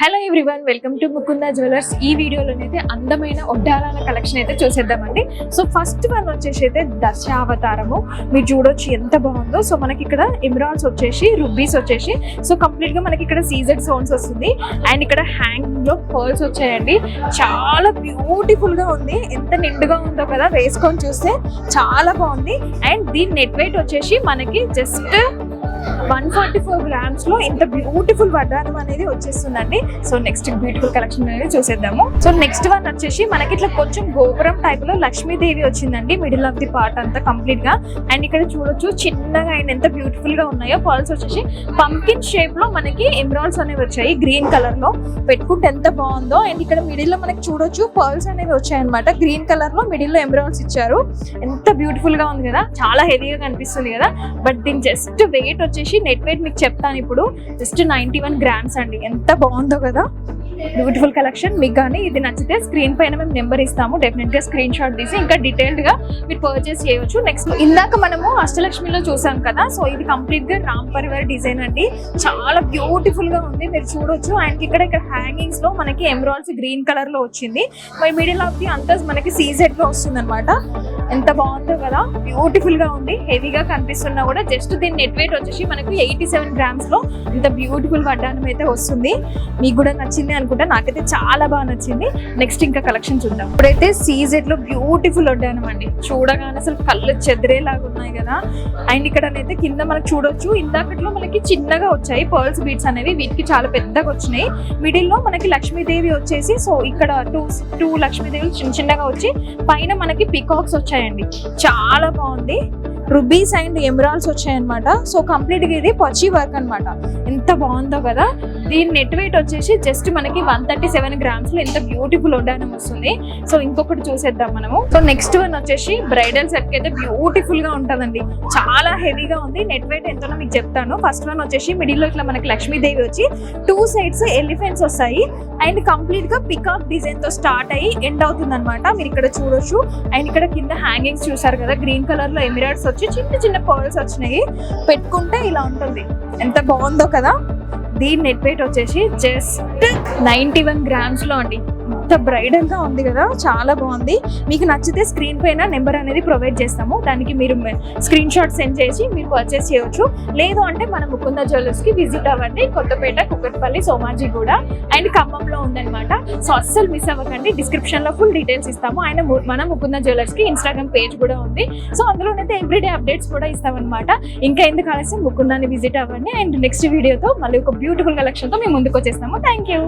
Hello everyone, welcome to Mukunda jewellers. ఈ వీడియోలోనైతే అందమైన ఒడ్డారాల collection అయితే చూసేద్దామండి. సో ఫస్ట్ వన్ వచ్చేసి అయితే దశావతారము. మీరు చూడొచ్చు ఎంత బాగుందో. సో మనకి ఇక్కడ ఎమరాల్డ్స్ వచ్చేసి, రుబీస్ వచ్చేసి, సో కంప్లీట్ గా మనకి ఇక్కడ సీజెడ్ స్టోన్స్ వస్తుంది. అండ్ ఇక్కడ హ్యాంగింగ్ లో పర్ల్స్ వచ్చాయండి. చాలా బ్యూటిఫుల్ గా ఉంది. ఎంత నిండుగా ఉందో కదా, వేసుకొని చూస్తే చాలా బాగుంది. అండ్ దీని నెట్ వెయిట్ వచ్చేసి మనకి జస్ట్ 144 grams లో ఇంత బ్యూటిఫుల్ వడ్డానం అనేది వచ్చేస్తుందండి. సో నెక్స్ట్ బ్యూటిఫుల్ కలెక్షన్ అనేది చూసేద్దాము. సో నెక్స్ట్ వన్ వచ్చేసి మనకి ఇట్లా కొంచెం గోపురం టైప్ లో లక్ష్మీదేవి వచ్చిందండి, మిడిల్ ఆఫ్ ది పార్ట్ అంతా కంప్లీట్ గా. అండ్ ఇక్కడ చూడొచ్చు చిన్నగా అయిన ఎంత బ్యూటిఫుల్ గా ఉన్నాయో. పర్ల్స్ వచ్చేసి పంకిన్ షేప్ లో మనకి ఎమరాల్డ్స్ అనేవి వచ్చాయి, గ్రీన్ కలర్ లో. పెట్టుకుంటే ఎంత బాగుందో. అండ్ ఇక్కడ మిడిల్ లో మనకి చూడొచ్చు పర్ల్స్ అనేవి వచ్చాయి అనమాట. గ్రీన్ కలర్ లో మిడిల్ లో ఎమరాల్డ్స్ ఇచ్చారు. ఎంత బ్యూటిఫుల్ గా ఉంది కదా, చాలా హెవీగా కనిపిస్తుంది కదా. బట్ దీని జస్ట్ వెయిట్ వచ్చేసి నెట్ వెయిట్ మీకు చెప్తాను ఇప్పుడు, జస్ట్ 91 grams అండి. ఎంత బాగుందో కదా, బ్యూటిఫుల్ కలెక్షన్. మీకు కానీ ఇది నచ్చితే స్క్రీన్ పైన మేము నెంబర్ ఇస్తాము, డెఫినెట్ గా స్క్రీన్ షాట్ తీసి ఇంకా డీటెయిల్డ్ గా మీరు పర్చేస్ చేయవచ్చు. నెక్స్ట్ ఇందాక మనము అష్టలక్ష్మిలో చూసాం కదా, సో ఇది కంప్లీట్ గా రామ్ పరివార్ డిజైన్ అండి. చాలా బ్యూటిఫుల్ గా ఉంది, మీరు చూడొచ్చు. అండ్ ఇక్కడ హ్యాంగింగ్స్ లో మనకి ఎమరాల్డ్స్ గ్రీన్ కలర్ లో వచ్చింది. మరి మిడిల్ ఆఫ్ ది అంతా మనకి సీజెడ్ లో వస్తుంది అనమాట. ఎంత బాగుందో కదా, బ్యూటిఫుల్ గా ఉంది. హెవీగా కనిపిస్తున్నా కూడా జస్ట్ దీని నెట్ వెయిట్ వచ్చేసి మనకి 87 grams లో ఇంత బ్యూటిఫుల్ వడ్డానం అయితే వస్తుంది. మీకు కూడా నచ్చింది అనుకుంటా, నాకైతే చాలా బాగా నచ్చింది. నెక్స్ట్ ఇంకా కలెక్షన్ చూద్దాం. ఇప్పుడైతే సీజెడ్ లో బ్యూటిఫుల్ వడ్డానం అండి. చూడగానే అసలు కళ్ళు చెదిరేలాగా ఉన్నాయి కదా. అండ్ ఇక్కడనైతే కింద మనకు చూడొచ్చు, ఇందాకట్లో మనకి చిన్నగా వచ్చాయి పర్ల్స్ బీడ్స్ అనేవి, వీటికి చాలా పెద్దగా వచ్చినాయి. మిడిల్ లో మనకి లక్ష్మీదేవి వచ్చేసి, సో ఇక్కడ టూ లక్ష్మీదేవులు చిన్నగా వచ్చి పైన మనకి పికాక్స్ వచ్చాయండి. చాలా బాగుంది. రుబీస్ అండ్ ఎమరాల్డ్స్ వచ్చాయన్నమాట. సో కంప్లీట్ గా ఇది పచ్చి వర్క్ అనమాట. ఎంత బాగుందో కదా. దీని నెట్ వెయిట్ వచ్చేసి జస్ట్ మనకి 137 grams లో ఎంత బ్యూటిఫుల్ వడ్డానం వస్తుంది. సో ఇంకొకటి చూసేద్దాం మనము. సో నెక్స్ట్ వన్ వచ్చేసి బ్రైడల్ సెట్ కి అయితే బ్యూటిఫుల్ గా ఉంటదండి. చాలా హెవీగా ఉంది. నెట్ వెయిట్ ఎంతనో మీకు చెప్తాను. ఫస్ట్ వన్ వచ్చేసి మిడిల్ లో ఇట్లా మనకి లక్ష్మీదేవి వచ్చి 2 sides ఎలిఫెంట్స్ వస్తాయి. అండ్ కంప్లీట్ గా పికాక్ డిజైన్ తో స్టార్ట్ అయ్యి ఎండ్ అవుతుంది అనమాట. మీరు ఇక్కడ చూడొచ్చు. అండ్ ఇక్కడ కింద హ్యాంగింగ్స్ చూసారు కదా, గ్రీన్ కలర్ లో ఎమరాల్డ్స్ వచ్చి చిన్న చిన్న పర్ల్స్ వచ్చినాయి. పెట్టుకుంటే ఇలా ఉంటుంది. ఎంత బాగుందో కదా. దీని నెట్ వెయిట్ వచ్చేసి జస్ట్ 91 grams లో అండి. ఇంత బ్రైడల్ గా ఉంది కదా, చాలా బాగుంది. మీకు నచ్చితే స్క్రీన్ పైన నెంబర్ అనేది ప్రొవైడ్ చేస్తాము, దానికి మీరు స్క్రీన్ షాట్ సెండ్ చేసి మీరు పర్చేస్ చేయవచ్చు. లేదు అంటే మన ముకుందా జ్యువెలర్స్ కి విజిట్ అవ్వండి. కొత్తపేట, కుకట్పల్లి, సోమాజిగూడ అండ్ ఖమ్మంలో ఉందన్నమాట. సో అస్సలు మిస్ అవ్వకండి. డిస్క్రిప్షన్ లో ఫుల్ డీటెయిల్స్ ఇస్తాము. అండ్ మన ముకుందా జ్యువెలర్స్ కి ఇన్స్టాగ్రామ్ పేజ్ కూడా ఉంది. సో అందులోనైతే ఎవ్రీడే అప్డేట్స్ కూడా ఇస్తామన్నమాట. ఇంకా ఎందుకు ఆలస్యం, ముకుందాన్ని విజిట్ అవ్వండి. అండ్ నెక్స్ట్ వీడియోతో మళ్ళీ ఒక బ్యూటిఫుల్ కలెక్షన్ తో మేము ముందుకు వచ్చేస్తాము. Thank you.